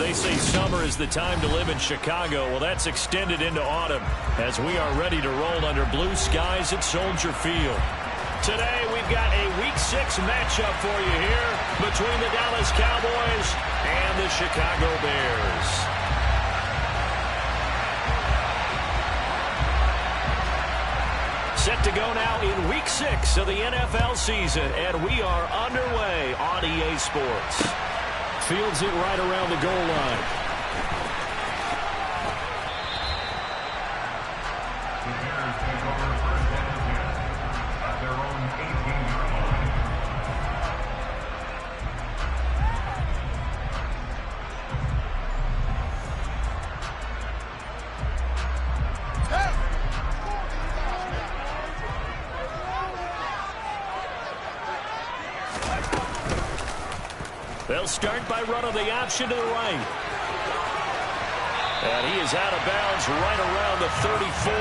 They say summer is the time to live in Chicago. Well, that's extended into autumn as we are ready to roll under blue skies at Soldier Field. Today, we've got a Week 6 matchup for you here between the Dallas Cowboys and the Chicago Bears. Set to go now in Week 6 of the NFL season, and we are underway on EA Sports. Fields it right around the goal line. They'll start by running the option to the right. And he is out of bounds right around the 34.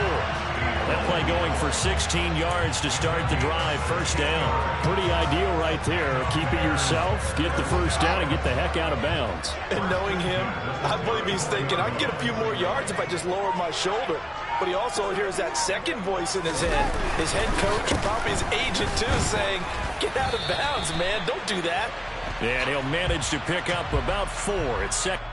That play going for 16 yards to start the drive. First down. Pretty ideal right there. Keep it yourself, get the first down, and get the heck out of bounds. And knowing him, I believe he's thinking, I can get a few more yards if I just lower my shoulder. But he also hears that second voice in his head. His head coach, probably his agent too, saying, get out of bounds, man. Don't do that. And he'll manage to pick up about 4 at second.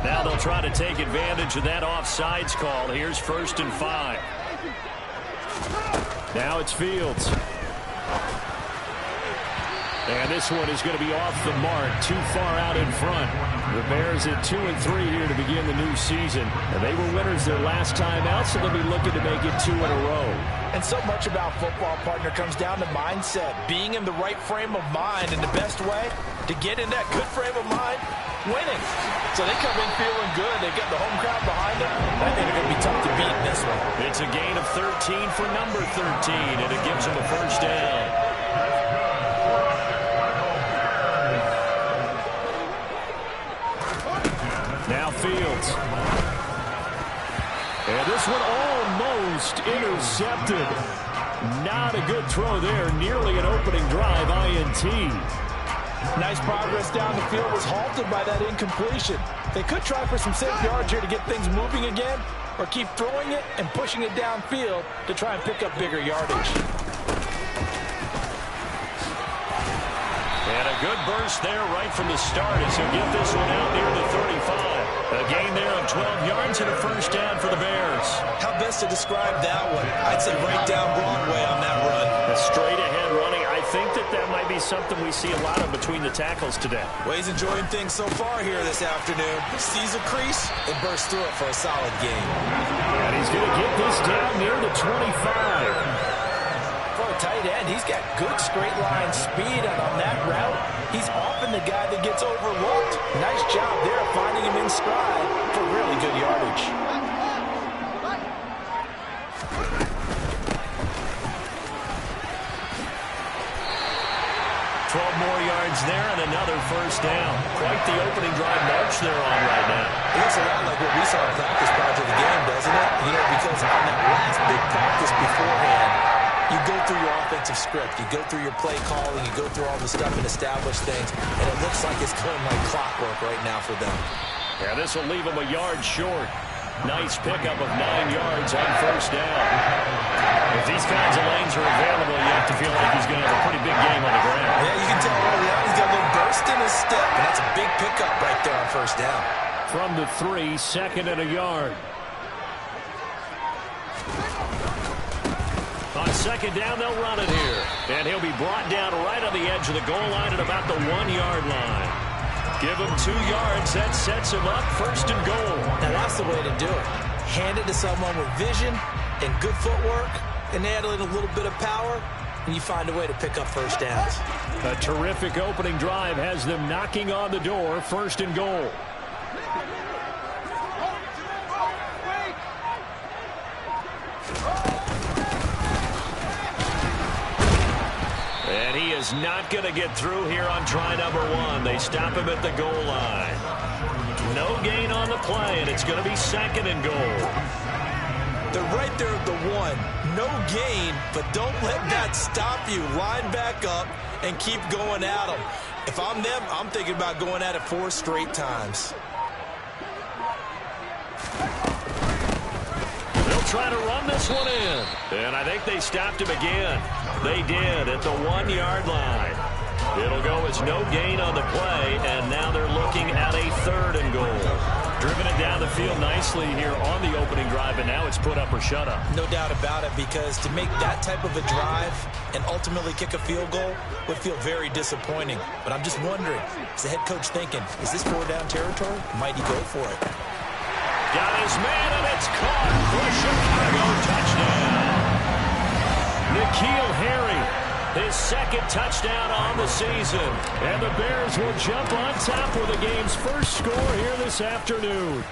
Now they'll try to take advantage of that offsides call. Here's 1st and 5. Now it's Fields. And this one is going to be off the mark, too far out in front. The Bears at 2-3 here to begin the new season. And they were winners their last time out, so they'll be looking to make it 2 in a row. And so much about football, partner, comes down to mindset. Being in the right frame of mind, and the best way to get in that good frame of mind, winning. So they come in feeling good. They get the home crowd behind them. I think they're going to be tough to beat in this one. It's a gain of 13 for number 13, and it gives them a first down. Now Fields. And this one almost intercepted. Not a good throw there. Nearly an opening drive INT. Nice progress down the field was halted by that incompletion. They could try for some safe yards here to get things moving again, or keep throwing it and pushing it downfield to try and pick up bigger yardage. And a good burst there right from the start as he'll get this one out near the 35. A gain there of 12 yards and a first down for the Bears. How best to describe that one? I'd say right down Broadway on that run. A straight ahead running. I think that might be something we see a lot of between the tackles today. Well, he's enjoying things so far here this afternoon. Sees a crease and bursts through it for a solid gain. And he's going to get this down near the 25. For a tight end, he's got good straight line speed, and on that route, he's often the guy that gets overlooked. Nice job there finding him in stride for really good yardage. 12 more yards there and another first down. Quite the opening drive march they're on right now. It looks a lot like what we saw in practice prior to the game, doesn't it? You know, because on that last big practice beforehand, you go through your offensive script, you go through your play calling, you go through all the stuff and establish things, and it looks like it's going like clockwork right now for them. Yeah, this will leave them a yard short. Nice pickup of 9 yards on first down. If these kinds of lanes are available, you have to feel like he's going to have a pretty big game on the ground. Yeah, you can tell early on he's got a little burst in his step, and that's a big pickup right there on first down. From the 3, 2nd and a yard. On second down, they'll run it here. And he'll be brought down right on the edge of the goal line at about the 1-yard line. Give him 2 yards. That sets him up 1st and goal. Now that's the way to do it. hand it to someone with vision and good footwork, and add in a little bit of power, and you find a way to pick up first downs. A terrific opening drive has them knocking on the door, 1st and goal. And he is not going to get through here on try number 1. They stop him at the goal line. No gain on the play, and it's going to be 2nd and goal. They're right there at the 1. No gain, but don't let that stop you. Line back up and keep going at them. If I'm them, I'm thinking about going at it 4 straight times. They'll try to run this one in. And I think they stopped him again. They did at the 1-yard line. It'll go as no gain on the play, and now they're looking at a 3rd and goal. Driven it down the field nicely here on the opening drive, and now it's put up or shut up. No doubt about it, because to make that type of a drive and ultimately kick a field goal would feel very disappointing. But I'm just wondering, is the head coach thinking, is this 4-down territory? Might he go for it? Got his man, and it's caught for Chicago. Touchdown. N'Keal Harry, his 2nd touchdown on the season. And the Bears will jump on top with the game's first score here this afternoon.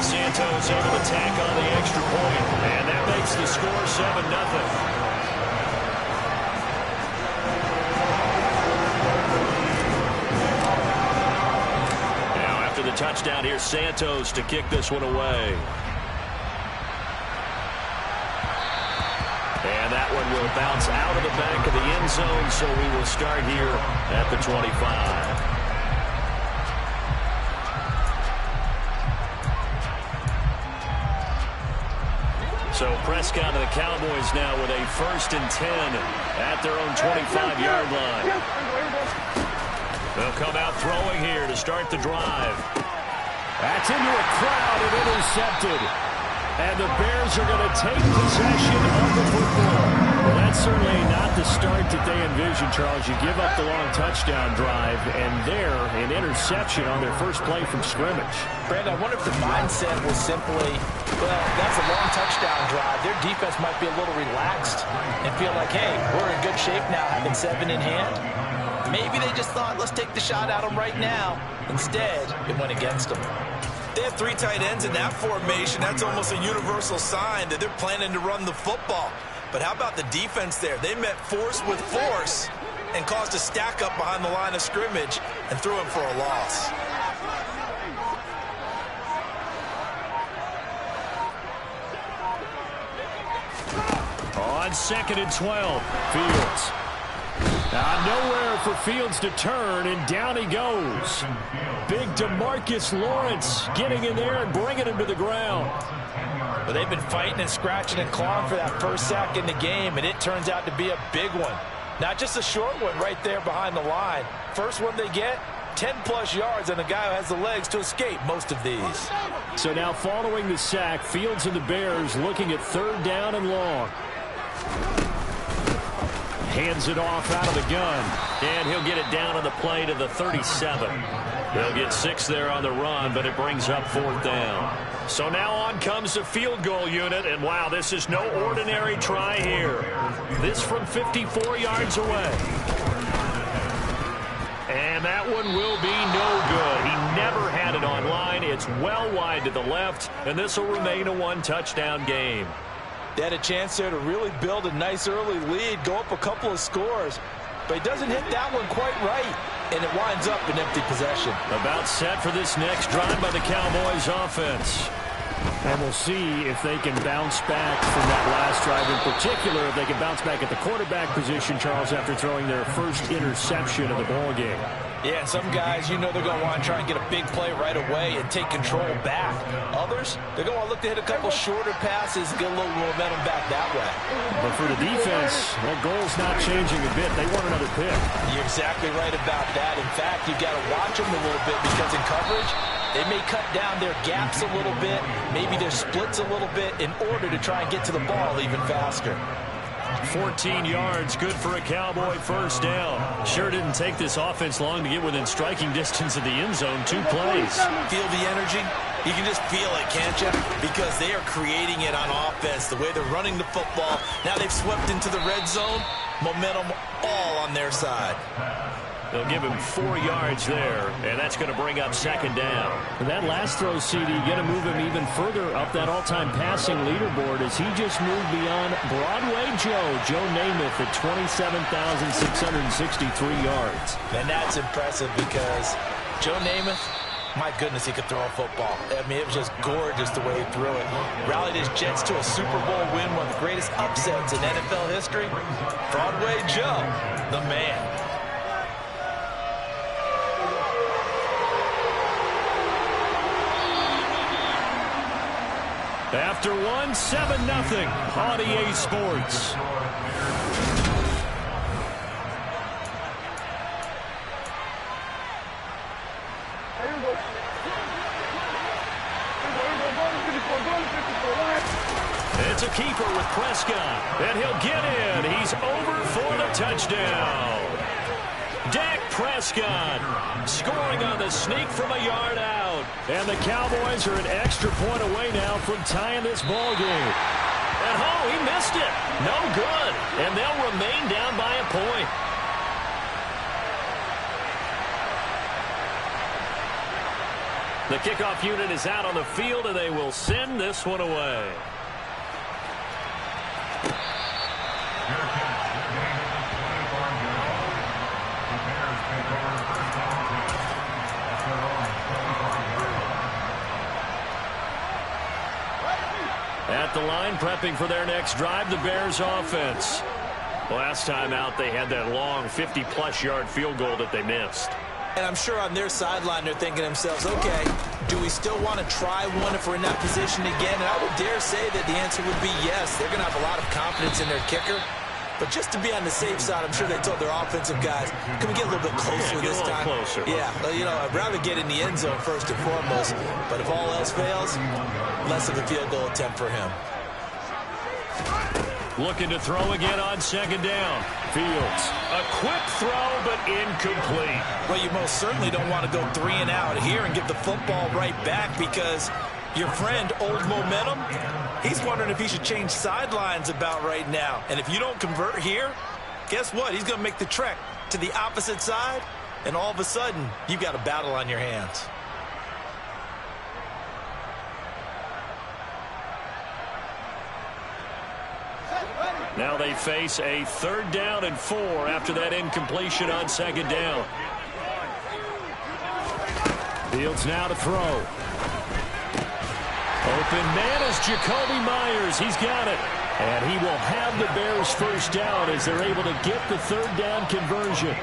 Santos able to tack on the extra point, and that makes the score 7-0. The touchdown here, Santos to kick this one away. And that one will bounce out of the back of the end zone, so we will start here at the 25. So Prescott and the Cowboys now with a 1st and 10 at their own 25-yard line. They'll come out throwing here to start the drive. That's into a crowd and intercepted. And the Bears are going to take possession of the football. Well, that's certainly not the start that they envisioned, Charles. You give up the long touchdown drive, and there, an interception on their first play from scrimmage. Brandon, I wonder if the mindset was simply, well, that's a long touchdown drive. Their defense might be a little relaxed and feel like, hey, we're in good shape now, having 7 in hand. Maybe they just thought, let's take the shot at them right now. Instead, it went against them. They have 3 tight ends in that formation. That's almost a universal sign that they're planning to run the football. But how about the defense there? They met force with force and caused a stack up behind the line of scrimmage and threw him for a loss. On 2nd and 12, Fields. Nowhere for Fields to turn, and down he goes. Big DeMarcus Lawrence getting in there and bringing him to the ground. But they've been fighting and scratching and clawing for that first sack in the game, and it turns out to be a big one. Not just a short one right there behind the line. First one they get, 10-plus yards, and the guy who has the legs to escape most of these. So now following the sack, Fields and the Bears looking at 3rd down and long. Hands it off out of the gun, and he'll get it down on the play to the 37. They'll get 6 there on the run, but it brings up 4th down. So now on comes the field goal unit, and wow, this is no ordinary try here. This from 54 yards away. And that one will be no good. He never had it on line. It's well wide to the left, and this will remain a 1-touchdown game. They had a chance there to really build a nice early lead, go up a couple of scores, but he doesn't hit that one quite right, and it winds up an empty possession. About set for this next drive by the Cowboys offense. And we'll see if they can bounce back from that last drive. In particular, if they can bounce back at the quarterback position, Charles, after throwing their first interception of the ballgame. Yeah, some guys, you know they're going to want to try and get a big play right away and take control back. Others, they're going to look to hit a couple shorter passes and get a little momentum back that way. But for the defense, that goal's not changing a bit. They want another pick. You're exactly right about that. In fact, you've got to watch them a little bit because in coverage, they may cut down their gaps a little bit, maybe their splits a little bit in order to try and get to the ball even faster. 14 yards, good for a Cowboy first down. Sure didn't take this offense long to get within striking distance of the end zone. 2 plays. Feel the energy? You can just feel it, can't you? Because they are creating it on offense, the way they're running the football. Now they've swept into the red zone. Momentum all on their side. They'll give him 4 yards there, and that's going to bring up second down. And that last throw, CD, going to move him even further up that all-time passing leaderboard as he just moved beyond Broadway Joe Namath at 27,663 yards. And that's impressive because Joe Namath, my goodness, he could throw a football. I mean, it was just gorgeous the way he threw it. Rallied his Jets to a Super Bowl win, one of the greatest upsets in NFL history. Broadway Joe, the man. After 7-0 on EA Sports. It's a keeper with Prescott, and he'll get in. He's over for the touchdown. Dak Prescott scoring on the sneak from a yard out. And the Cowboys are an extra point away now from tying this ball game. And he missed it. No good. And they'll remain down by a point. The kickoff unit is out on the field, and they will send this one away. At the line, prepping for their next drive, the Bears offense. Last time out, they had that long 50-plus yard field goal that they missed. And I'm sure on their sideline, they're thinking to themselves, okay, do we still want to try one if we're in that position again? And I would dare say that the answer would be yes. They're going to have a lot of confidence in their kicker. But just to be on the safe side, I'm sure they told their offensive guys, can we get a little bit closer this time? Closer. Yeah, you know, I'd rather get in the end zone first and foremost. But if all else fails, less of a field goal attempt for him. Looking to throw again on second down. Fields. A quick throw, but incomplete. Well, you most certainly don't want to go 3 and out here and give the football right back because your friend, Old Momentum, he's wondering if he should change sidelines about right now. And if you don't convert here, guess what? He's going to make the trek to the opposite side, and all of a sudden, you've got a battle on your hands. Now they face a 3rd down and 4 after that incompletion on second down. Fields now to throw. Open man is Jacoby Myers. He's got it. And he will have the Bears first down as they're able to get the 3rd down conversion.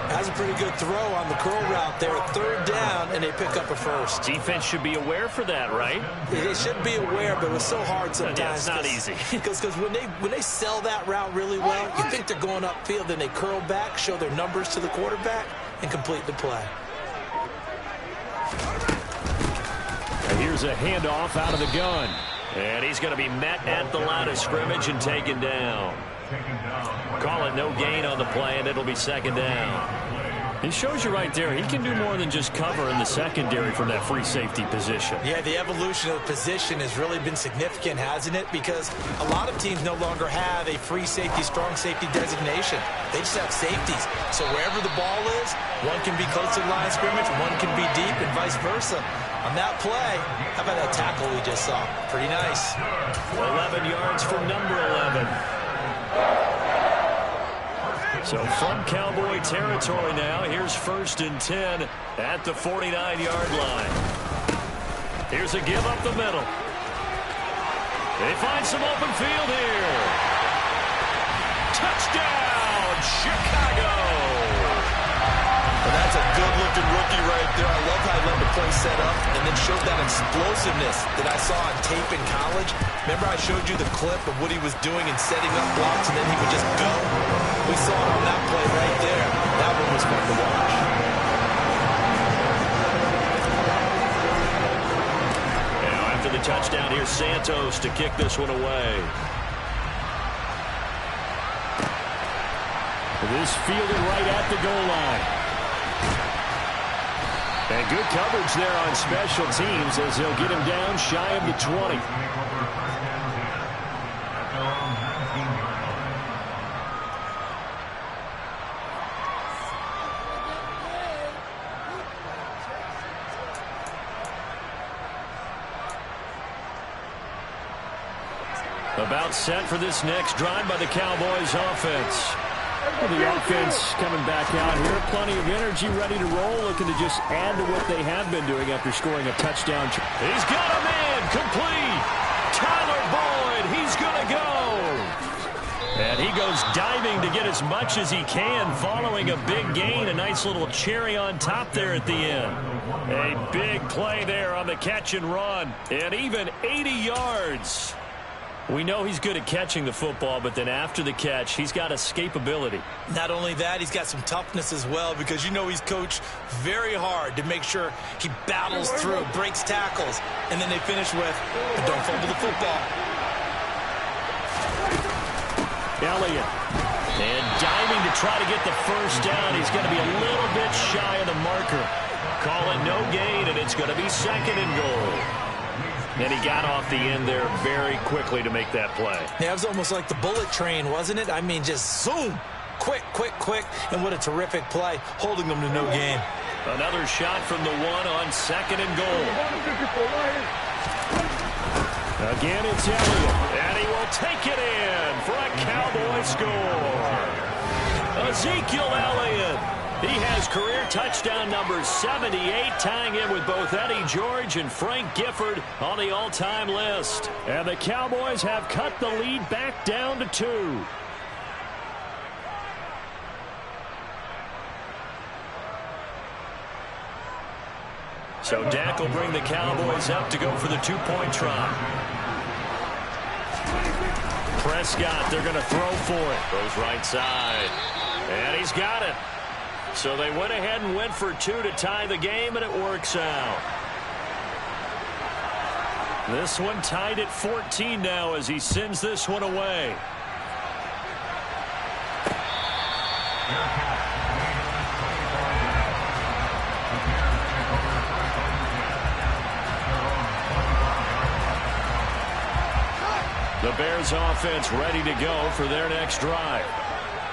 That's a pretty good throw on the curl route there. 3rd down, and they pick up a first. Defense should be aware for that, right? They should be aware, but it was so hard sometimes. Yeah, it's not easy. Because when they sell that route really well, you think they're going upfield, then they curl back, show their numbers to the quarterback, and complete the play. And here's a handoff out of the gun. And he's going to be met at the line of scrimmage and taken down. Call it no gain on the play, and it'll be second down. He shows you right there, he can do more than just cover in the secondary from that free safety position. Yeah, the evolution of the position has really been significant, hasn't it? Because a lot of teams no longer have a free safety, strong safety designation. They just have safeties. So wherever the ball is, one can be close to the line of scrimmage, one can be deep, and vice versa. On that play, how about that tackle we just saw? Pretty nice. 11 yards for number 11. So from Cowboy territory now, here's 1st and 10 at the 49-yard line. Here's a give up the middle. They find some open field here. Touchdown, Chicago! Well, that's a good-looking rookie right there. I love how he let the play set up and then showed that explosiveness that I saw on tape in college. Remember I showed you the clip of what he was doing and setting up blocks, and then he would just go? We saw it on that play right there. That one was fun to watch. Now after the touchdown, here's Santos to kick this one away. This fielded right at the goal line. And good coverage there on special teams as he'll get him down shy of the 20. About set for this next drive by the Cowboys offense. Well, the offense coming back out here. Plenty of energy, ready to roll, looking to just add to what they have been doing after scoring a touchdown. He's got a man complete. Tyler Boyd, he's going to go. And he goes diving to get as much as he can following a big gain. A nice little cherry on top there at the end. A big play there on the catch and run. And even 80 yards. We know he's good at catching the football, but then after the catch, he's got escapability. Not only that, he's got some toughness as well, because you know he's coached very hard to make sure he battles through, breaks tackles, and then they finish with, don't fumble the football. Elliott. And diving to try to get the first down. He's going to be a little bit shy of the marker. Call it no gain, and it's going to be 2nd and goal. And he got off the end there very quickly to make that play. Yeah, it was almost like the bullet train, wasn't it? I mean, just zoom. Quick, quick, quick. And what a terrific play, holding them to no gain. Another shot from the 1 on 2nd and goal. Again, it's Elliott. And he will take it in for a Cowboy score. Ezekiel Elliott. He has career touchdown number 78, tying in with both Eddie George and Frank Gifford on the all-time list. And the Cowboys have cut the lead back down to 2. So Dak will bring the Cowboys up to go for the 2-point try. Prescott, they're going to throw for it. Goes right side. And he's got it. So they went ahead and went for 2 to tie the game, and it works out. This one tied at 14 now as he sends this one away. The Bears offense ready to go for their next drive.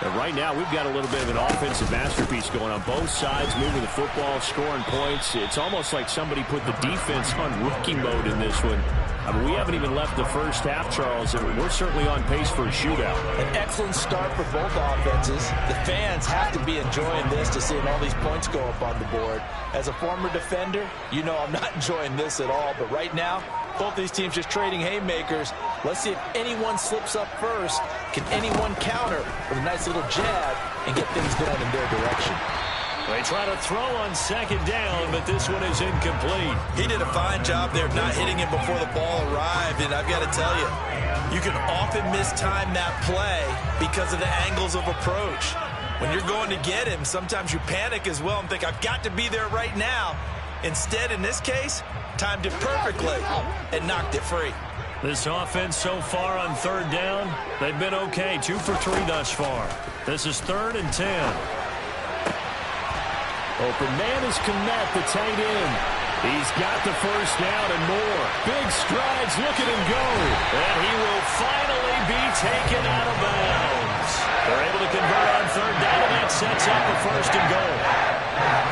And right now, we've got a little bit of an offensive masterpiece going on both sides, moving the football, scoring points. It's almost like somebody put the defense on rookie mode in this one. I mean, we haven't even left the first half, Charles, and we're certainly on pace for a shootout. An excellent start for both offenses. The fans have to be enjoying this to seeing all these points go up on the board. As a former defender, you know I'm not enjoying this at all, but right now, both these teams just trading haymakers. Let's see if anyone slips up first. Can anyone counter with a nice little jab and get things going in their direction? They try to throw on 2nd down, but this one is incomplete. He did a fine job there of not hitting him before the ball arrived, and I've got to tell you, you can often mistime that play because of the angles of approach. When you're going to get him, sometimes you panic as well and think, I've got to be there right now. Instead, in this case, timed it perfectly and knocked it free. This offense so far on 3rd down, they've been okay. 2 for 3 thus far. This is 3rd and 10. Open man is Kmet, the tight end. He's got the first down and more. Big strides, look at him go. And he will finally be taken out of bounds. They're able to convert on 3rd down, and that sets up a 1st and goal.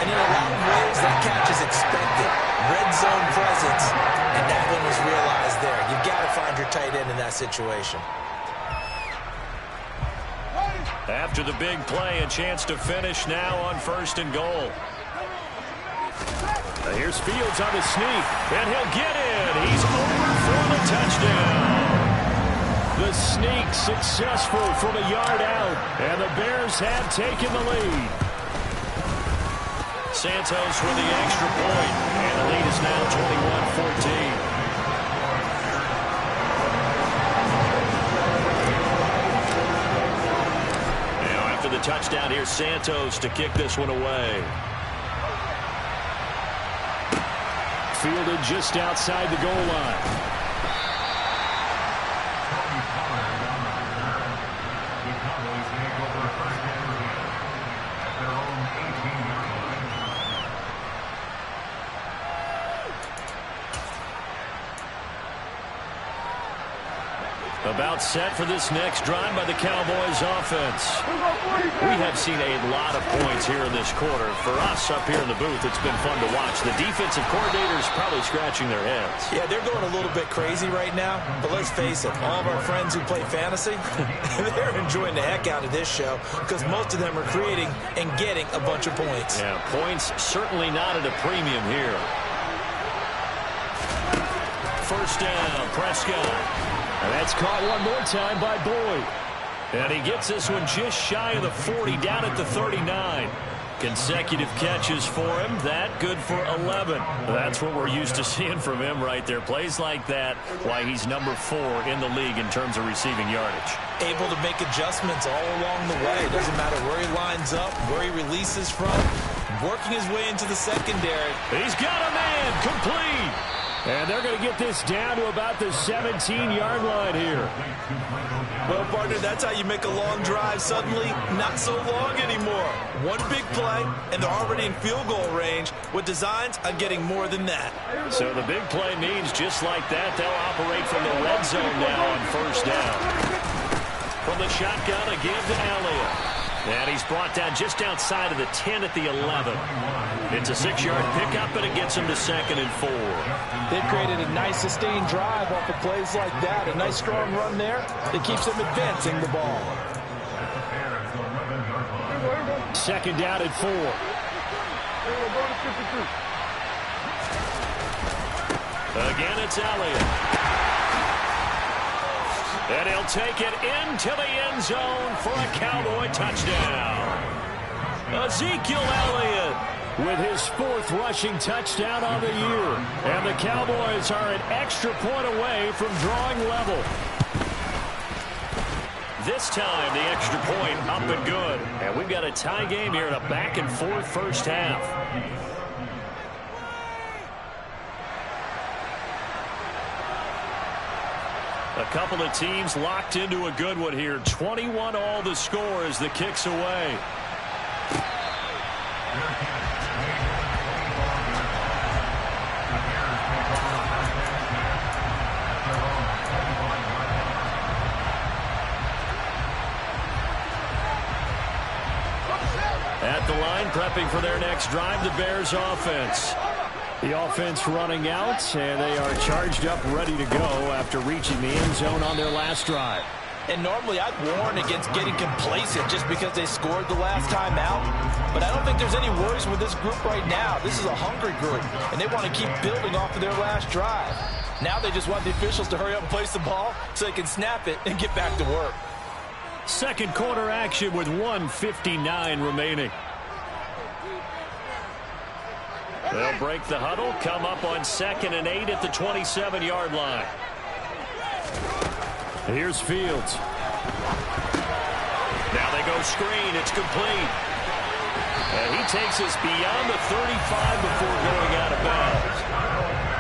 And in a lot of ways, that catch is expected. Red zone presence, and that one was realized there. You've got to find your tight end in that situation. After the big play, a chance to finish now on 1st and goal. Here's Fields on the sneak, and he'll get in. He's over for the touchdown. The sneak successful from a yard out, and the Bears have taken the lead. Santos with the extra point, and the lead is now 21-14. The touchdown here, Santos to kick this one away. Fielded just outside the goal line. About set for this next drive by the Cowboys offense. We have seen a lot of points here in this quarter. For us up here in the booth, it's been fun to watch. The defensive coordinators probably scratching their heads. Yeah, they're going a little bit crazy right now. But let's face it, all of our friends who play fantasy, they're enjoying the heck out of this show because most of them are creating and getting a bunch of points. Yeah, points certainly not at a premium here. First down, Prescott. And that's caught one more time by Boyd. And he gets this one just shy of the 40, down at the 39. Consecutive catches for him. That good for 11. That's what we're used to seeing from him right there. Plays like that, why he's number 4 in the league in terms of receiving yardage. Able to make adjustments all along the way. Doesn't matter where he lines up, where he releases from. Working his way into the secondary. He's got a man. Complete. And they're going to get this down to about the 17-yard line here. Well, partner, that's how you make a long drive suddenly not so long anymore. One big play, and they're already in field goal range with designs on getting more than that. So the big play means just like that, they'll operate from the red zone now on first down. From the shotgun, a give to Elliott. And he's brought down just outside of the 10 at the 11. It's a 6-yard pickup, and it gets him to 2nd and 4. They've created a nice sustained drive off of plays like that. A nice strong run there that keeps them advancing the ball. 2nd down and 4. Again, it's Elliott. And he'll take it into the end zone for a Cowboy touchdown. Ezekiel Elliott with his 4th rushing touchdown on the year. And the Cowboys are an extra point away from drawing level. This time, the extra point up and good. And we've got a tie game here in a back-and-forth first half. A couple of teams locked into a good one here. 21 all the score as the kick's away. At the line, prepping for their next drive, the Bears offense. The offense running out, and they are charged up, ready to go after reaching the end zone on their last drive. And normally I'd warn against getting complacent just because they scored the last time out. But I don't think there's any worries with this group right now. This is a hungry group, and they want to keep building off of their last drive. Now they just want the officials to hurry up and place the ball so they can snap it and get back to work. Second quarter action with 1:59 remaining. They'll break the huddle, come up on 2nd and 8 at the 27-yard line. Here's Fields. Now they go screen. It's complete. And he takes us beyond the 35 before going out of bounds.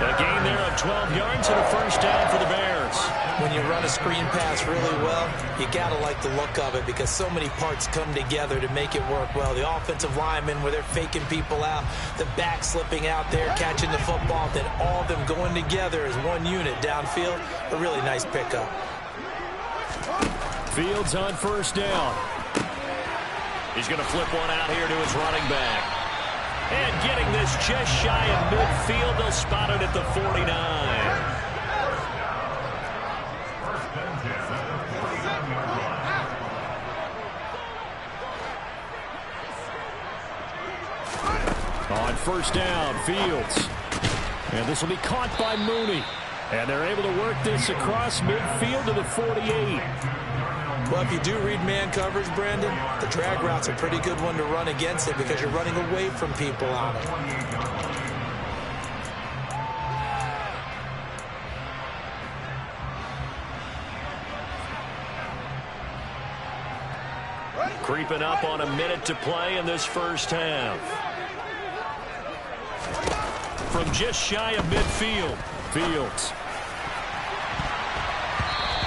A gain there of 12 yards and a first down for the Bears. When you run a screen pass really well, you got to like the look of it because so many parts come together to make it work well. The offensive linemen where they're faking people out, the back slipping out there, catching the football, then all of them going together as one unit downfield. A really nice pickup. Fields on first down. He's going to flip one out here to his running back. And getting this just shy of midfield, they'll spot it at the 49. On first down, Fields. And this will be caught by Mooney. And they're able to work this across midfield to the 48. Well, if you do read man coverage, Brandon, the drag route's a pretty good one to run against it because you're running away from people on it. Creeping up on a minute to play in this first half. From just shy of midfield, Fields.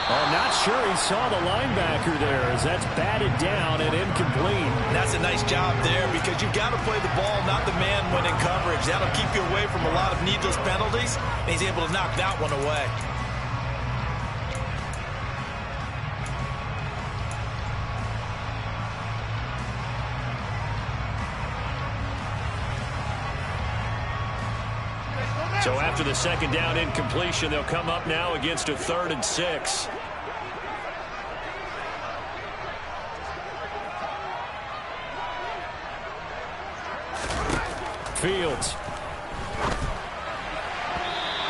I'm not sure he saw the linebacker there as that's batted down and incomplete. That's a nice job there because you've got to play the ball, not the man when in coverage. That'll keep you away from a lot of needless penalties, and he's able to knock that one away. So after the second down incompletion, they'll come up now against a 3rd and 6. Fields.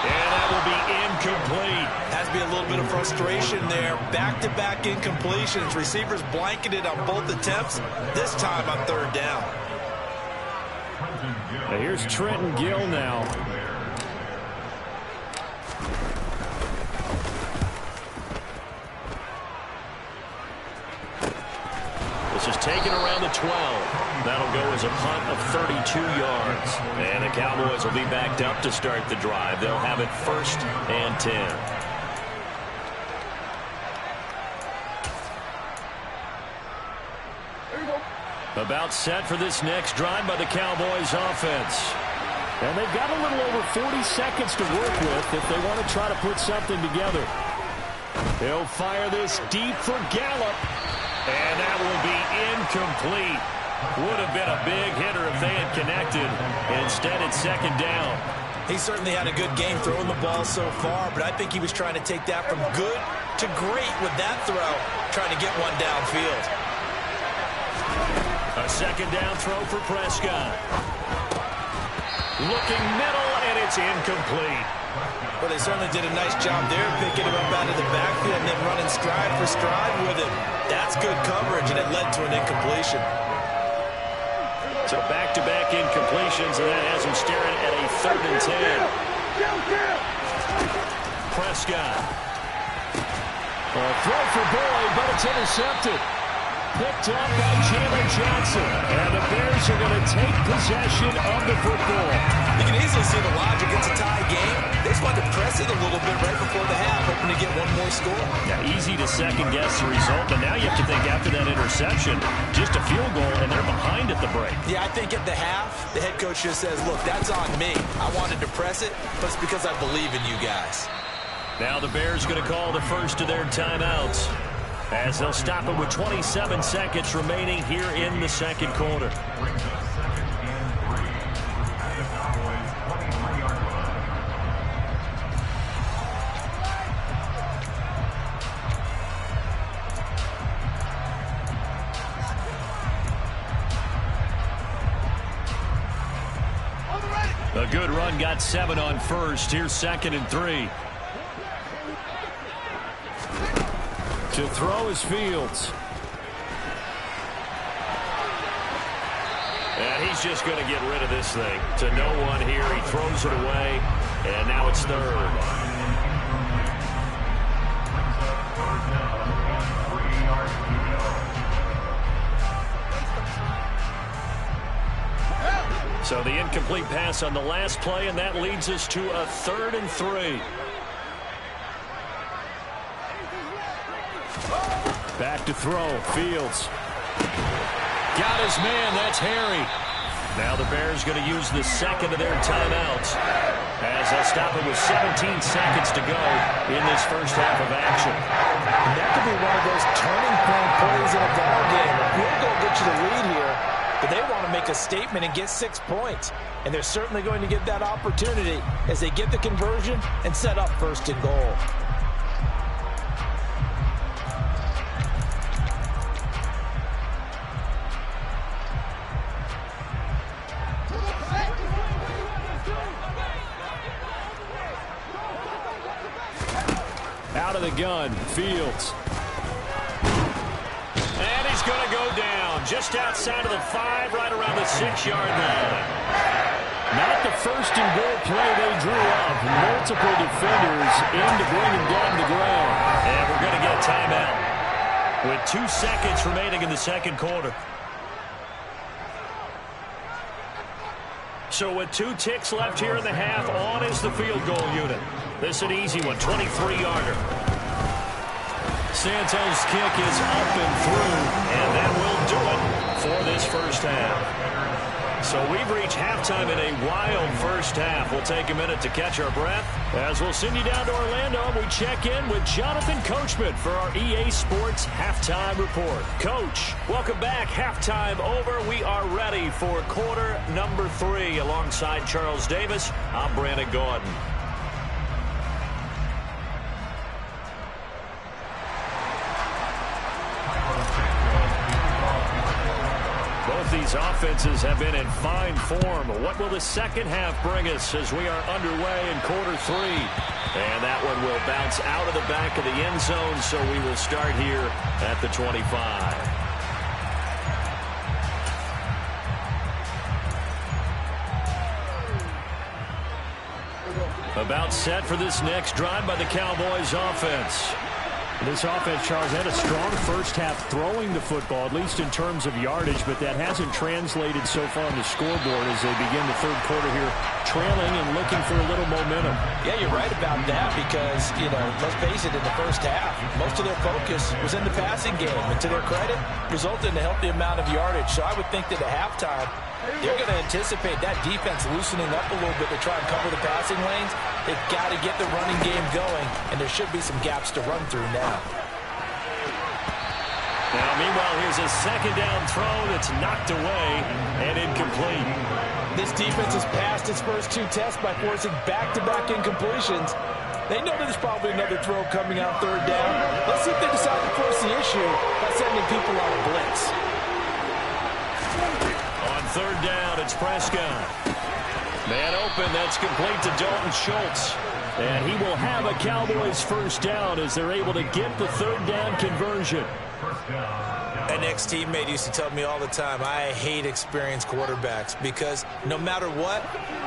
And that will be incomplete. Has to be a little bit of frustration there. Back-to-back incompletions. Receivers blanketed on both attempts. This time on 3rd down. Now here's Trenton Gill now. This is taken around the 12. That'll go as a punt of 32 yards. And the Cowboys will be backed up to start the drive. They'll have it 1st and 10. About set for this next drive by the Cowboys offense. And they've got a little over 40 seconds to work with if they want to try to put something together. They'll fire this deep for Gallup. And that will be incomplete. Would have been a big hitter if they had connected. Instead, it's 2nd down. He certainly had a good game throwing the ball so far, but I think he was trying to take that from good to great with that throw, trying to get one downfield. A 2nd down throw for Prescott. Looking middle, and it's incomplete. Well, they certainly did a nice job there, picking him up out of the backfield and then running stride for stride with him. That's good coverage, and it led to an incompletion. So back-to-back incompletions, and that has him staring at a 3rd and 10. Prescott. A throw for Boyd, but it's intercepted. Picked up by Jalen Johnson. And the Bears are going to take possession of the football. You can easily see the logic. It's a tie game. They just wanted to press it a little bit right before the half, hoping to get one more score. Yeah, easy to second-guess the result, but now you have to think after that interception, just a field goal, and they're behind at the break. Yeah, I think at the half, the head coach just says, look, that's on me. I wanted to press it, but it's because I believe in you guys. Now the Bears going to call the first of their timeouts, as they'll stop it with 27 seconds remaining here in the 2nd quarter. A good run, got 7 on first. Here's 2nd and 3. To throw is Fields. And he's just going to get rid of this thing. To no one here. He throws it away. And now it's 3rd. So the incomplete pass on the last play, and that leads us to a 3rd and 3. Back to throw. Fields. Got his man. That's Harry. Now the Bears going to use the 2nd of their timeouts, as they'll stop it with 17 seconds to go in this first half of action. And that could be one of those turning point plays in a ball game. A field goal gets you the lead here, but they want to make a statement and get 6 points. And they're certainly going to get that opportunity as they get the conversion and set up 1st and goal. Out of the gun, Fields. And he's going to go down just outside of the 5, right around the 6-yard line. Not the 1st and goal play they drew up. Multiple defenders in to bring him down to the ground. And we're going to get a timeout with 2 seconds remaining in the 2nd quarter. So with 2 ticks left here in the half, on is the field goal unit. This is an easy one, 23-yarder. Santos' kick is up and through, and that will do it for this first half. So we've reached halftime in a wild first half. We'll take a minute to catch our breath as we'll send you down to Orlando and we check in with Jonathan Coachman for our EA Sports Halftime Report. Coach, welcome back. Halftime over. We are ready for quarter number 3. Alongside Charles Davis, I'm Brandon Gordon. Both these offenses have been in fine form. What will the second half bring us as we are underway in quarter 3? And that one will bounce out of the back of the end zone, so we will start here at the 25. About set for this next drive by the Cowboys offense. This offense, Charles, had a strong first half throwing the football, at least in terms of yardage, but that hasn't translated so far on the scoreboard as they begin the third quarter here, trailing and looking for a little momentum. Yeah, you're right about that because, let's face it, in the first half, most of their focus was in the passing game. And to their credit, resulted in a healthy amount of yardage. So I would think that at halftime, they're going to anticipate that defense loosening up a little bit to try and cover the passing lanes. They've got to get the running game going, and there should be some gaps to run through now. Now, meanwhile, here's a second down throw that's knocked away and incomplete. This defense has passed its first 2 tests by forcing back-to-back incompletions. They know that there's probably another throw coming out third down. Let's see if they decide to force the issue by sending people on a blitz. On third down, it's Prescott. Man open, that's complete to Dalton Schultz. And he will have a Cowboys first down as they're able to get the third down conversion. An ex-teammate used to tell me all the time, I hate experienced quarterbacks because no matter what,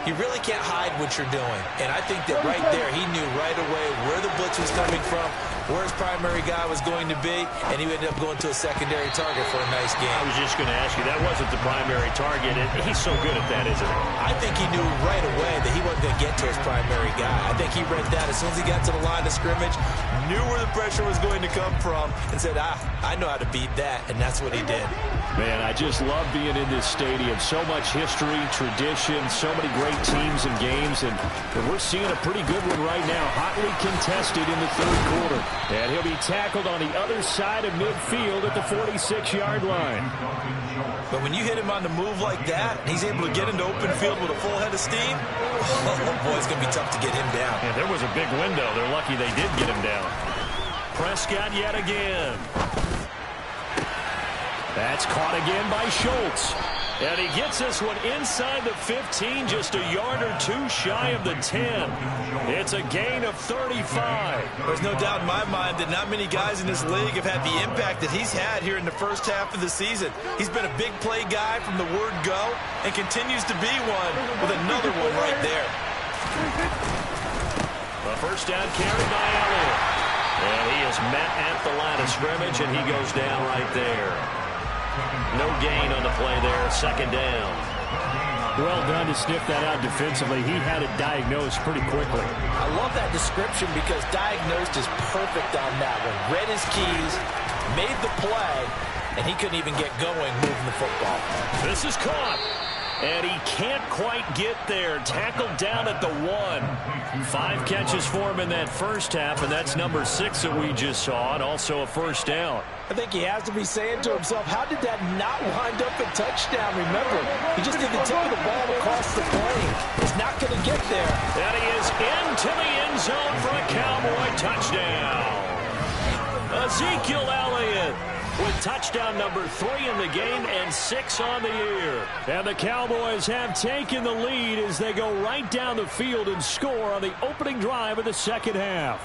you really can't hide what you're doing. And I think that right there, he knew right away where the blitz was coming from, where his primary guy was going to be, and he ended up going to a secondary target for a nice game. I was just going to ask you, that wasn't the primary target. He's so good at that, isn't he? I think he knew right away that he wasn't going to get to his primary guy. I think he read that as soon as he got to the line of scrimmage, knew where the pressure was going to come from, and said, I know how to beat that, and that's what he did. Man, I just love being in this stadium. So much history, tradition, so many great teams and games, and we're seeing a pretty good one right now, hotly contested in the third quarter. And he'll be tackled on the other side of midfield at the 46-yard line. But when you hit him on the move like that, he's able to get into open field with a full head of steam, oh boy, it's going to be tough to get him down. Yeah, there was a big window. They're lucky they did get him down. Prescott yet again. That's caught again by Schultz. And he gets this one inside the 15, just a yard or 2 shy of the 10. It's a gain of 35. There's no doubt in my mind that not many guys in this league have had the impact that he's had here in the first half of the season. He's been a big play guy from the word go and continues to be one with another one right there. A first down carry by Elliott. And he is met at the line of scrimmage, and he goes down right there. No gain on the play there, second down. Well done to sniff that out defensively. He had it diagnosed pretty quickly. I love that description because diagnosed is perfect on that one. Read his keys, made the play, and he couldn't even get going moving the football. This is caught. And he can't quite get there. Tackled down at the 1. 5 catches for him in that first half, and that's number 6 that we just saw, and also a first down. I think he has to be saying to himself, how did that not wind up a touchdown? Remember, he just did the tip of the ball across the plane. He's not going to get there. And he is into the end zone for a Cowboy touchdown. Ezekiel Elliott with touchdown number 3 in the game and 6 on the year. And the Cowboys have taken the lead as they go right down the field and score on the opening drive of the second half.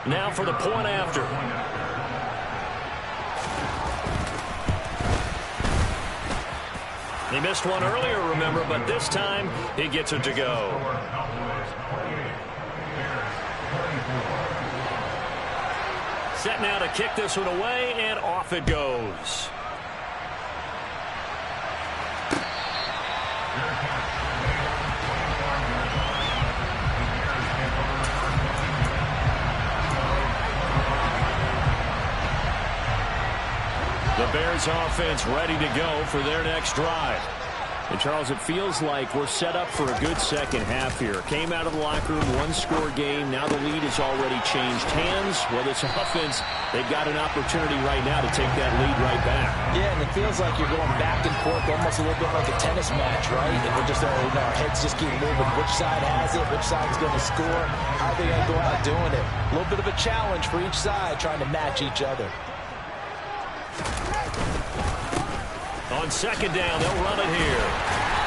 Now for the point after. He missed one earlier, remember, but this time he gets it to go. Set now to kick this one away, and off it goes. The Bears offense ready to go for their next drive. And, Charles, it feels like we're set up for a good second half here. Came out of the locker room, one-score game. Now the lead has already changed hands. Well, this offense, they've got an opportunity right now to take that lead right back. Yeah, and it feels like you're going back and forth, almost a little bit like a tennis match, right? And we're just, our heads just keep moving. Which side has it? Which side's going to score? How are they going to go out doing it? A little bit of a challenge for each side, trying to match each other. On second down, they'll run it here.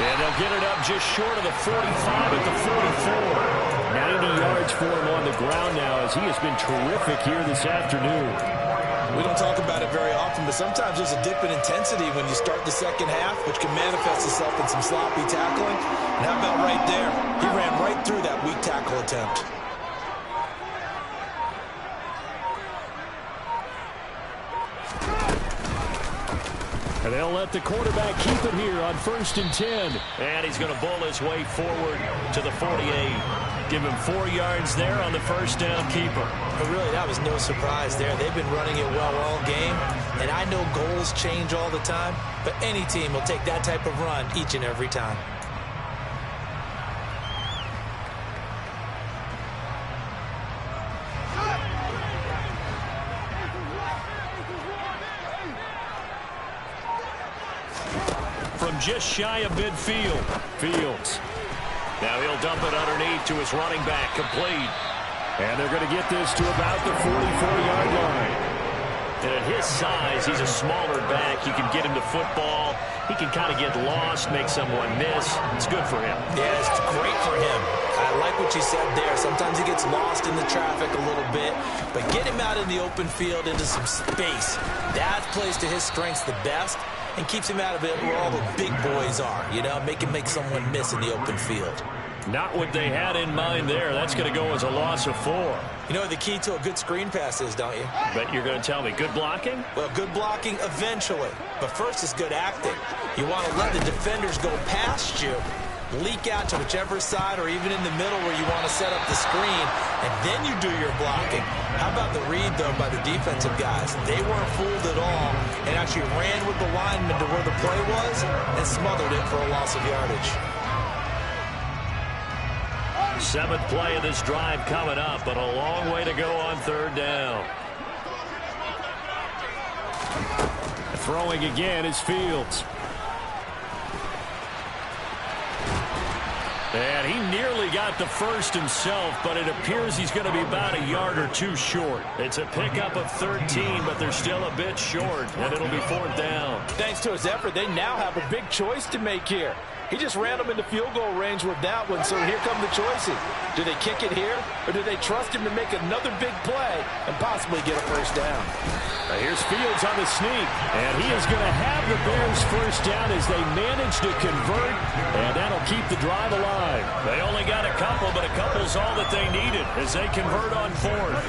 And they'll get it up just short of the 45 at the 44. 90 yards for him on the ground now as he has been terrific here this afternoon. We don't talk about it very often, but sometimes there's a dip in intensity when you start the second half, which can manifest itself in some sloppy tackling. And how about right there? He ran right through that weak tackle attempt. And they'll let the quarterback keep it here on 1st and 10. And he's going to bull his way forward to the 48. Give him 4 yards there on the first down keeper. But really, that was no surprise there. They've been running it well all game. And I know goals change all the time, but any team will take that type of run each and every time. From just shy of midfield, Fields. Now he'll dump it underneath to his running back, complete. And they're going to get this to about the 44-yard line. And at his size, he's a smaller back. You can get him to football. He can kind of get lost, make someone miss. It's good for him. Yeah, it's great for him. I like what you said there. Sometimes he gets lost in the traffic a little bit, but get him out in the open field into some space. That plays to his strengths the best and keeps him out of it where all the big boys are, you know, make someone miss in the open field. Not what they had in mind there. That's going to go as a loss of 4. You know what the key to a good screen pass is, don't you? But you're going to tell me, good blocking? Well, good blocking eventually. But first is good acting. You want to let the defenders go past you, leak out to whichever side or even in the middle where you want to set up the screen, and then you do your blocking. How about the read, though, by the defensive guys? They weren't fooled at all and actually ran with the lineman to where the play was and smothered it for a loss of yardage. 7th play of this drive coming up, but a long way to go on 3rd down. Throwing again is Fields. And he nearly got the first himself, but it appears he's going to be about a yard or 2 short. It's a pickup of 13, but they're still a bit short, and it'll be 4th down. Thanks to his effort, they now have a big choice to make here. He just ran them into field goal range with that one, so here come the choices. Do they kick it here, or do they trust him to make another big play and possibly get a first down? Now here's Fields on the sneak, and he is going to have the Bears first down as they manage to convert, and that'll keep the drive alive. They only got a couple, but a couple's all that they needed as they convert on 4th.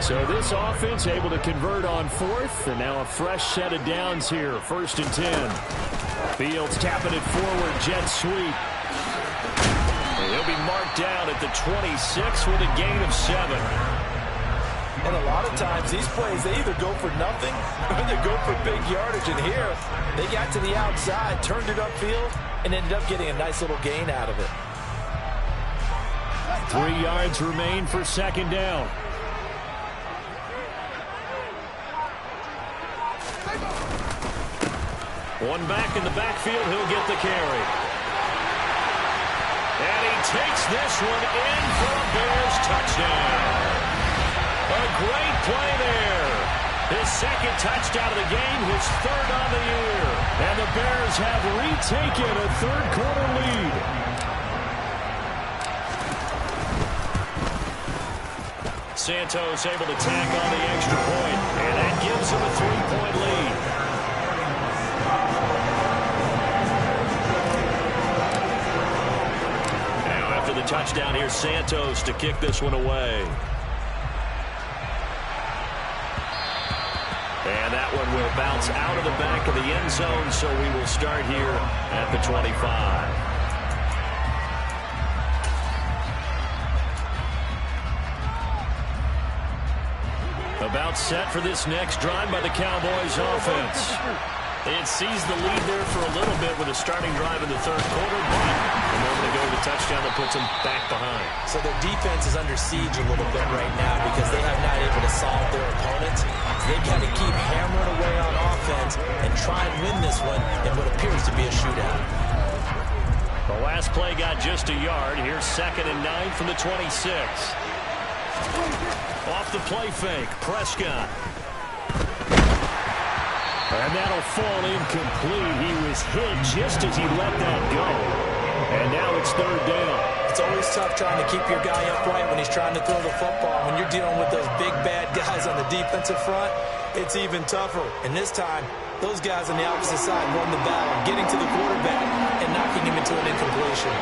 So this offense able to convert on 4th, and now a fresh set of downs here, 1st and 10. Fields tapping it forward, jet sweep. And he'll be marked down at the 26 with a gain of 7. And a lot of times, these plays, they either go for nothing or they go for big yardage. And here, they got to the outside, turned it upfield, and ended up getting a nice little gain out of it. 3 yards remain for 2nd down. One back in the backfield, he'll get the carry. And he takes this one in for a Bears touchdown. A great play there. His 2nd touchdown of the game, his 3rd on the year. And the Bears have retaken a 3rd-quarter lead. Santos able to tack on the extra point, and that gives him a 3-point lead. The touchdown here, Santos to kick this one away. And that one will bounce out of the back of the end zone, so we will start here at the 25. A About set for this next drive by the Cowboys offense. It seized the lead there for a little bit with a starting drive in the third quarter, but a moment ago the touchdown that puts them back behind. So their defense is under siege a little bit right now because they have not able to solve their opponents. So they've got to keep hammering away on offense and try and win this one in what appears to be a shootout. The last play got just a yard. Here's 2nd and 9 from the 26. Off the play fake, Prescott. And that'll fall incomplete. He was hit just as he let that go. And now it's 3rd down. It's always tough trying to keep your guy upright when he's trying to throw the football. When you're dealing with those big, bad guys on the defensive front, it's even tougher. And this time, those guys on the opposite side won the battle, getting to the quarterback and knocking him into an incompletion.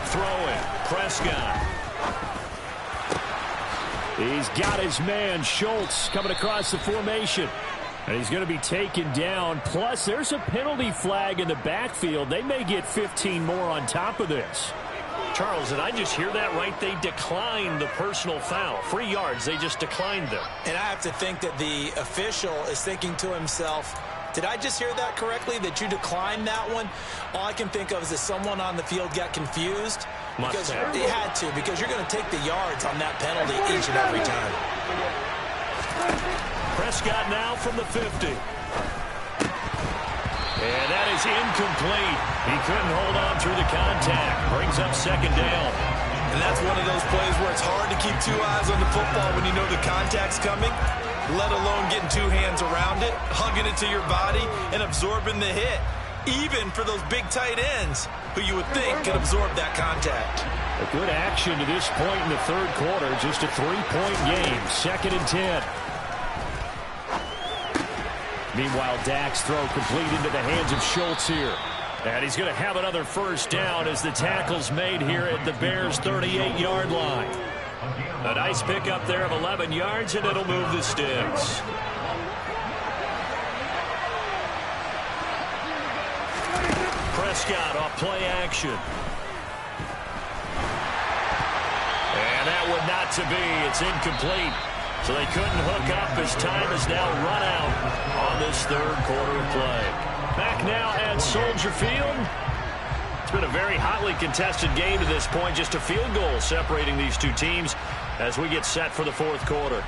Throwing, Prescott. He's got his man, Schultz, coming across the formation. And he's going to be taken down. Plus, there's a penalty flag in the backfield. They may get 15 more on top of this. Charles, did I just hear that right? They declined the personal foul. 3 yards, they just declined them. And I have to think that the official is thinking to himself, did I just hear that correctly, that you declined that one? All I can think of is that someone on the field got confused. Because they had to, because you're going to take the yards on that penalty each and every time. Prescott now from the 50. And that is incomplete. He couldn't hold on through the contact. Brings up 2nd down. And that's one of those plays where it's hard to keep 2 eyes on the football when you know the contact's coming, let alone getting 2 hands around it, hugging it to your body, and absorbing the hit. Even for those big tight ends who you would think could absorb that contact. A good action to this point in the 3rd quarter. Just a 3-point game. 2nd and 10. Meanwhile, Dak's throw complete into the hands of Schultz here. And he's going to have another 1st down as the tackle's made here at the Bears' 38-yard line. A nice pickup there of 11 yards, and it'll move the sticks. Prescott off play action. And that one not to be. It's incomplete. So they couldn't hook up as time has now run out on this 3rd quarter of play. Back now at Soldier Field. It's been a very hotly contested game to this point. Just a field goal separating these two teams as we get set for the 4th quarter.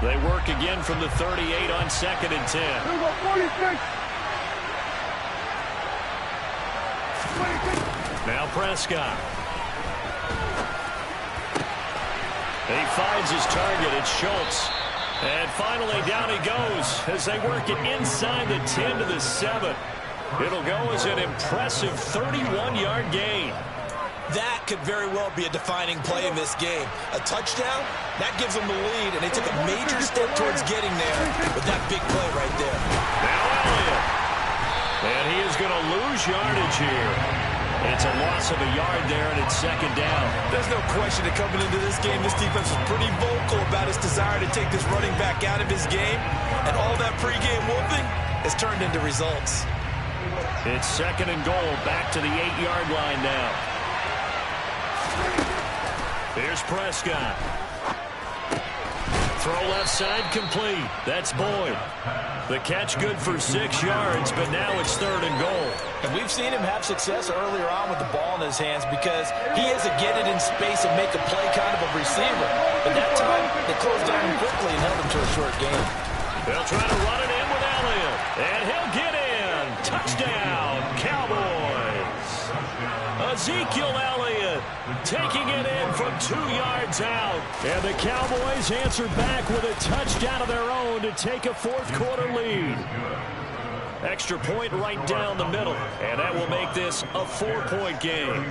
They work again from the 38 on 2nd and 10. Now Prescott. He finds his target. It's Schultz. And finally down he goes as they work it inside the 10 to the 7. It'll go as an impressive 31-yard gain. That could very well be a defining play in this game. A touchdown, that gives them the lead, and they took a major step towards getting there with that big play right there. Now Elliott. And he is going to lose yardage here. It's a loss of a yard there, and it's 2nd down. There's no question that coming into this game, this defense was pretty vocal about its desire to take this running back out of his game, and all that pregame whooping has turned into results. It's 2nd and goal, back to the 8-yard line now. Here's Prescott. Throw left side complete. That's Boyd. The catch good for 6 yards, but now it's 3rd and goal. And we've seen him have success earlier on with the ball in his hands because he has to get it in space and make a play kind of a receiver. But that time, they closed down him quickly and held him to a short game. They'll try to run it in with Elliott. And he'll get in. Touchdown, Cowboys. Ezekiel Elliott taking it in from 2 yards out. And the Cowboys answer back with a touchdown of their own to take a 4th quarter lead. Extra point right down the middle. And that will make this a 4-point game.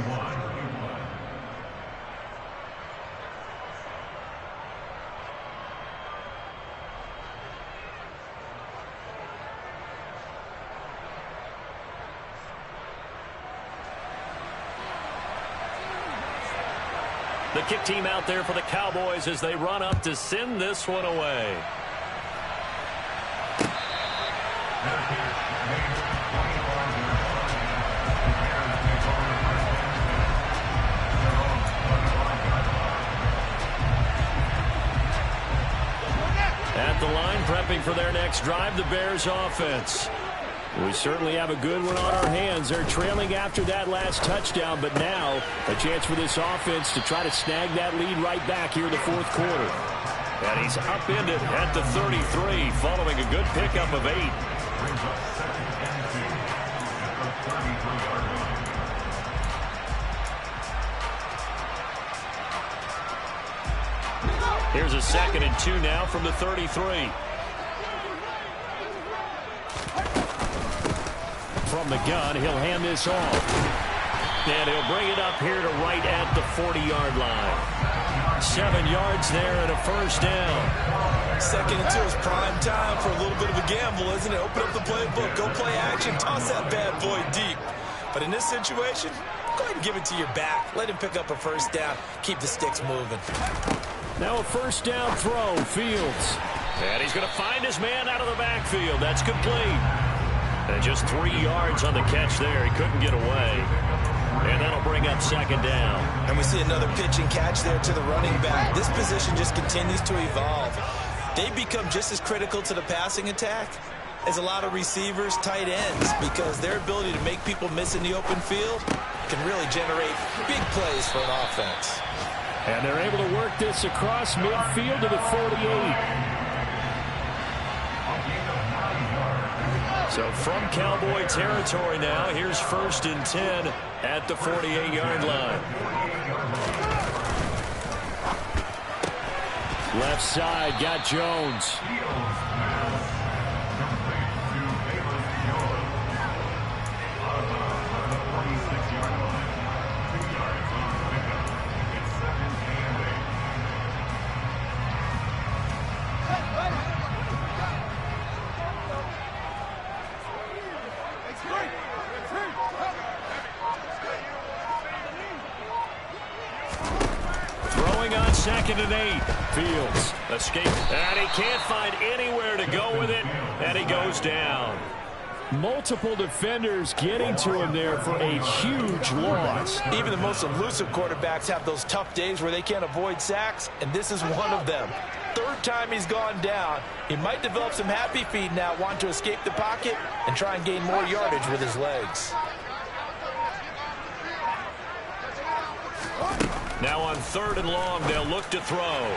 The kick team out there for the Cowboys as they run up to send this one away. for their next drive, the Bears offense. We certainly have a good one on our hands. They're trailing after that last touchdown, but now a chance for this offense to try to snag that lead right back here in the fourth quarter. And he's upended at the 33 following a good pickup of 8. Here's a 2nd and 2 now from the 33. From the gun, he'll hand this off. And he'll bring it up here to right at the 40-yard line. 7 yards there and a first down. 2nd and 2 is prime time for a little bit of a gamble, isn't it? Open up the playbook, go play action, toss that bad boy deep. But in this situation, go ahead and give it to your back. Let him pick up a first down. Keep the sticks moving. Now a first down throw, Fields. And he's going to find his man out of the backfield. That's complete. And just 3 yards on the catch there. He couldn't get away. And that'll bring up 2nd down. And we see another pitch and catch there to the running back. This position just continues to evolve. They become just as critical to the passing attack as a lot of receivers, tight ends, because their ability to make people miss in the open field can really generate big plays for an offense. And they're able to work this across midfield to the 48. So from Cowboy territory now, here's 1st and 10 at the 48-yard line. Left side, got Jones. Throwing on 2nd and 8. Fields escape. And he can't find anywhere to go with it. And he goes down. Multiple defenders getting to him there for a huge loss. Even the most elusive quarterbacks have those tough days where they can't avoid sacks, and this is one of them. 3rd time he's gone down. He might develop some happy feet now, want to escape the pocket and try and gain more yardage with his legs. Now on 3rd and long, they'll look to throw.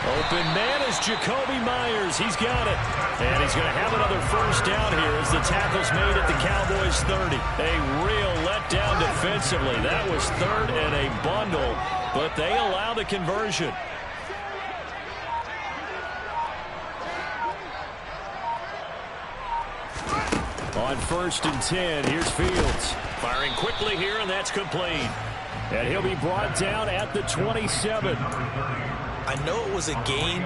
Open man is Jacoby Myers. He's got it. And he's going to have another first down here as the tackle's made at the Cowboys 30. A real letdown defensively. That was 3rd and a bundle, but they allow the conversion. On 1st and 10, here's Fields. Firing quickly here, and that's complete. And he'll be brought down at the 27. I know it was a gain,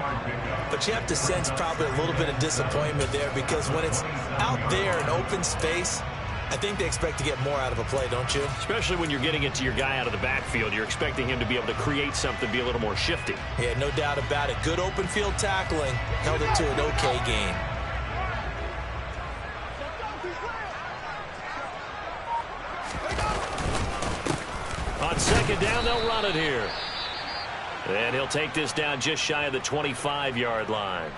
but you have to sense probably a little bit of disappointment there, because when it's out there in open space, I think they expect to get more out of a play, don't you? Especially when you're getting it to your guy out of the backfield. You're expecting him to be able to create something, be a little more shifty. Yeah, no doubt about it. Good open field tackling. Held it to an okay gain. On 2nd down, they'll run it here. And he'll take this down just shy of the 25-yard line.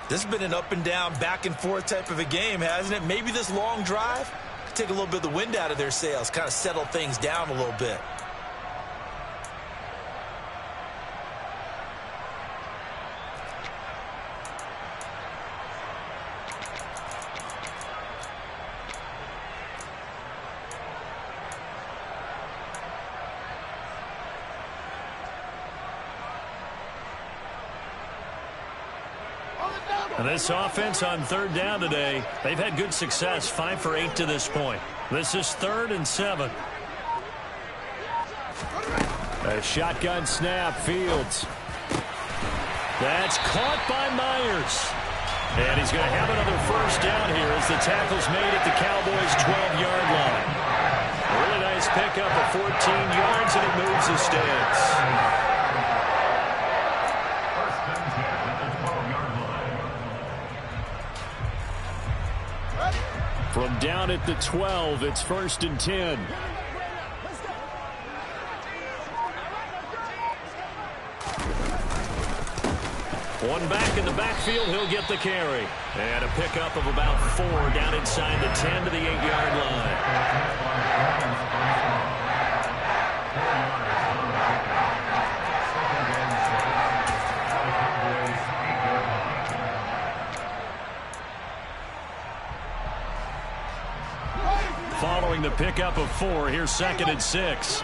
This has been an up and down, back and forth type of a game, hasn't it? Maybe this long drive could take a little bit of the wind out of their sails, kind of settle things down a little bit. And this offense on 3rd down today, they've had good success, 5 for 8 to this point. This is 3rd and 7. A shotgun snap, Fields. That's caught by Myers. And he's going to have another first down here as the tackle's made at the Cowboys' 12-yard line. A really nice pickup of 14 yards, and it moves the sticks. From down at the 12, it's 1st and 10. One back in the backfield, he'll get the carry. And a pickup of about 4 down inside the 10 to the 8-yard line. Following the pickup of 4, here's 2nd and 6.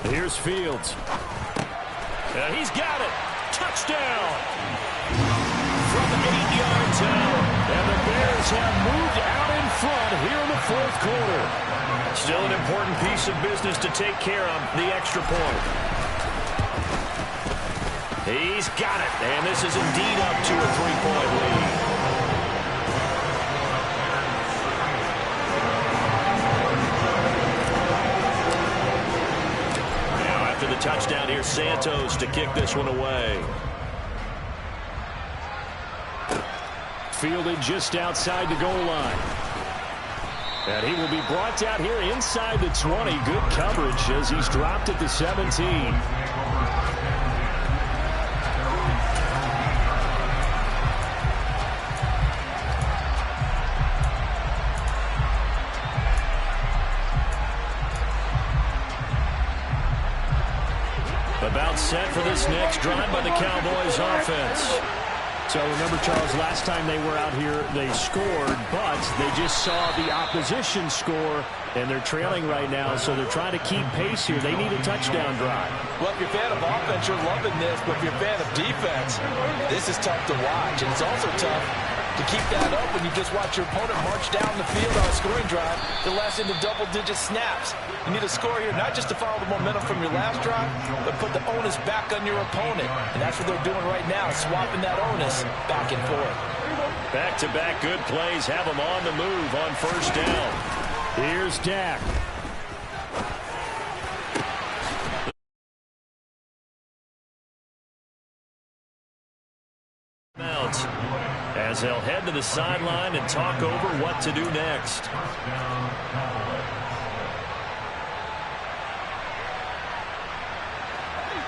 Here's Fields. And he's got it. Touchdown. From 8 yards out. And the Bears have moved out in front here in the 4th quarter. Still an important piece of business to take care of, the extra point. He's got it. And this is indeed up to a 3-point lead. After the touchdown, here's Santos to kick this one away. Fielded just outside the goal line. And he will be brought down here inside the 20. Good coverage as he's dropped at the 17. About set for this next drive by the Cowboys offense. So remember, Charles, last time they were out here, they scored, but they just saw the opposition score, and they're trailing right now, so they're trying to keep pace here. They need a touchdown drive. Well, if you're a fan of offense, you're loving this, but if you're a fan of defense, this is tough to watch, and it's also tough to keep that up when you just watch your opponent march down the field on a scoring drive that lasts into double-digit snaps. You need a score here, not just to follow the momentum from your last drive, but put the onus back on your opponent. And that's what they're doing right now, swapping that onus back and forth. Back-to-back good plays have them on the move on 1st down. Here's Dak. As they'll head to the sideline and talk over what to do next.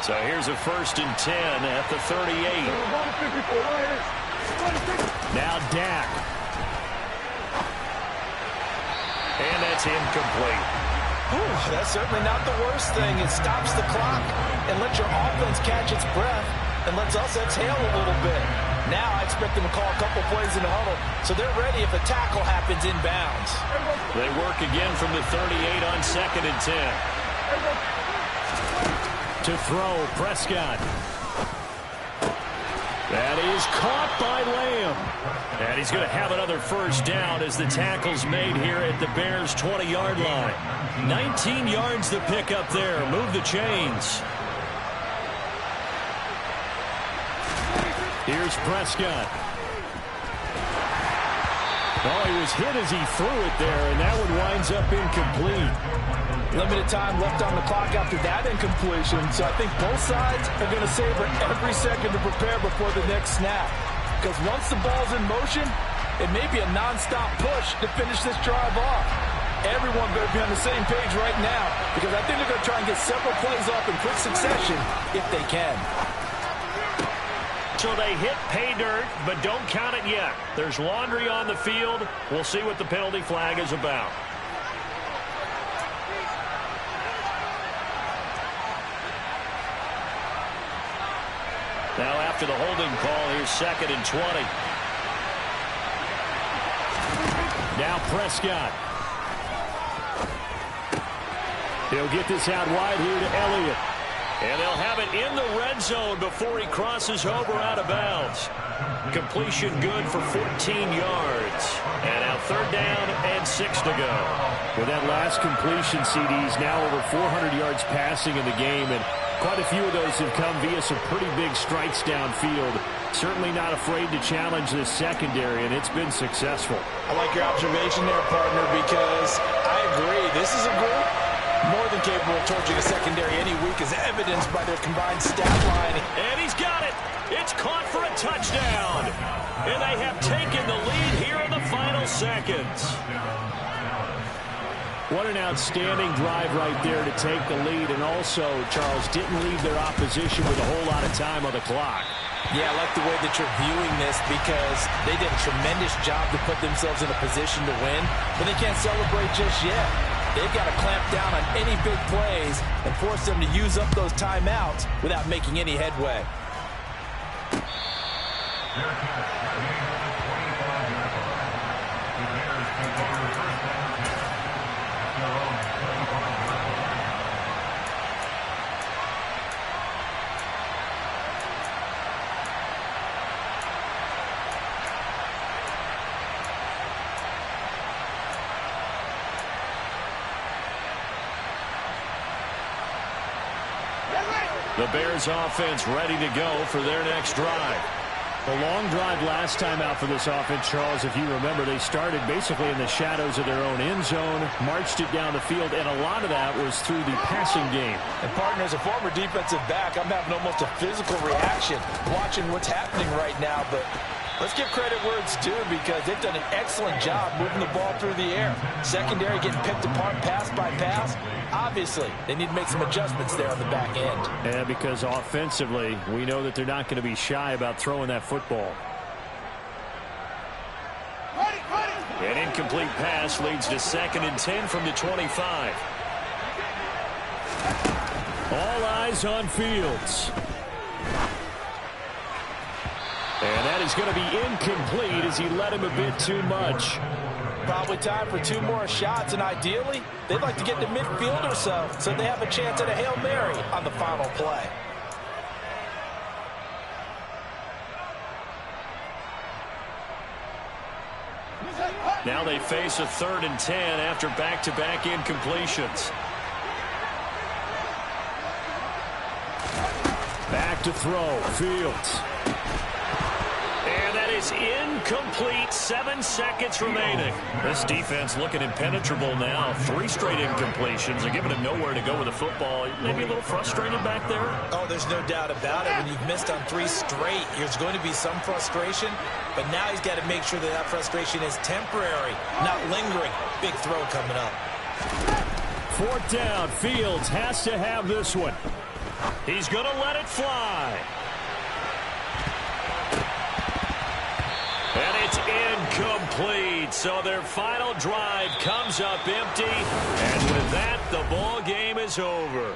So here's a 1st and 10 at the 38. Now Dak. And that's incomplete. Whew, that's certainly not the worst thing. It stops the clock and lets your offense catch its breath and lets us exhale a little bit. Now I expect them to call a couple plays in the huddle, so they're ready if a tackle happens inbounds. They work again from the 38 on 2nd and 10. To throw, Prescott. That is caught by Lamb. And he's going to have another 1st down as the tackle's made here at the Bears' 20-yard line. 19 yards to pick up there. Move the chains. Here's Prescott. Oh, he was hit as he threw it there, and that one winds up incomplete. Limited time left on the clock after that incompletion, so I think both sides are going to savor every second to prepare before the next snap. Because once the ball's in motion, it may be a nonstop push to finish this drive off. Everyone better be on the same page right now, because I think they're going to try and get several plays off in quick succession if they can. So they hit pay dirt, but don't count it yet. There's laundry on the field. We'll see what the penalty flag is about. Now after the holding call, here's 2nd and 20. Now Prescott. He'll get this out wide here to Elliott. And they'll have it in the red zone before he crosses over out of bounds. Completion good for 14 yards. And now 3rd down and 6 to go. With that last completion, CD's now over 400 yards passing in the game, and quite a few of those have come via some pretty big strikes downfield. Certainly not afraid to challenge this secondary, and it's been successful. I like your observation there, partner, because I agree. This is a group more than capable of torching a secondary any week, as evidenced by their combined stat line. And he's got it. It's caught for a touchdown. And they have taken the lead here in the final seconds. What an outstanding drive right there to take the lead. And also, Charles, didn't leave their opposition with a whole lot of time on the clock. Yeah, I like the way that you're viewing this because they did a tremendous job to put themselves in a position to win, but they can't celebrate just yet. They've got to clamp down on any big plays and force them to use up those timeouts without making any headway. The Bears offense ready to go for their next drive. A long drive last time out for this offense, Charles. If you remember, they started basically in the shadows of their own end zone, marched it down the field, and a lot of that was through the passing game. And, partner, as a former defensive back, I'm having almost a physical reaction watching what's happening right now. But let's give credit where it's due because they've done an excellent job moving the ball through the air. Secondary getting picked apart pass by pass. Obviously, they need to make some adjustments there on the back end. Yeah, because offensively, we know that they're not going to be shy about throwing that football. An incomplete pass leads to 2nd and 10 from the 25. All eyes on Fields. And that is going to be incomplete as he led him a bit too much. Probably time for 2 more shots, and ideally, they'd like to get to midfield or so they have a chance at a Hail Mary on the final play. Now they face a 3rd and 10 after back-to-back incompletions. Back to throw, Fields. And that is incomplete. 7 seconds remaining. This defense looking impenetrable now. 3 straight incompletions. They're giving him nowhere to go with the football. Maybe a little frustrated back there. Oh, there's no doubt about it. When you've missed on 3 straight, there's going to be some frustration. But now he's got to make sure that that frustration is temporary, not lingering. Big throw coming up. 4th down. Fields has to have this one. He's going to let it fly. And it's incomplete. So their final drive comes up empty. And with that, the ball game is over.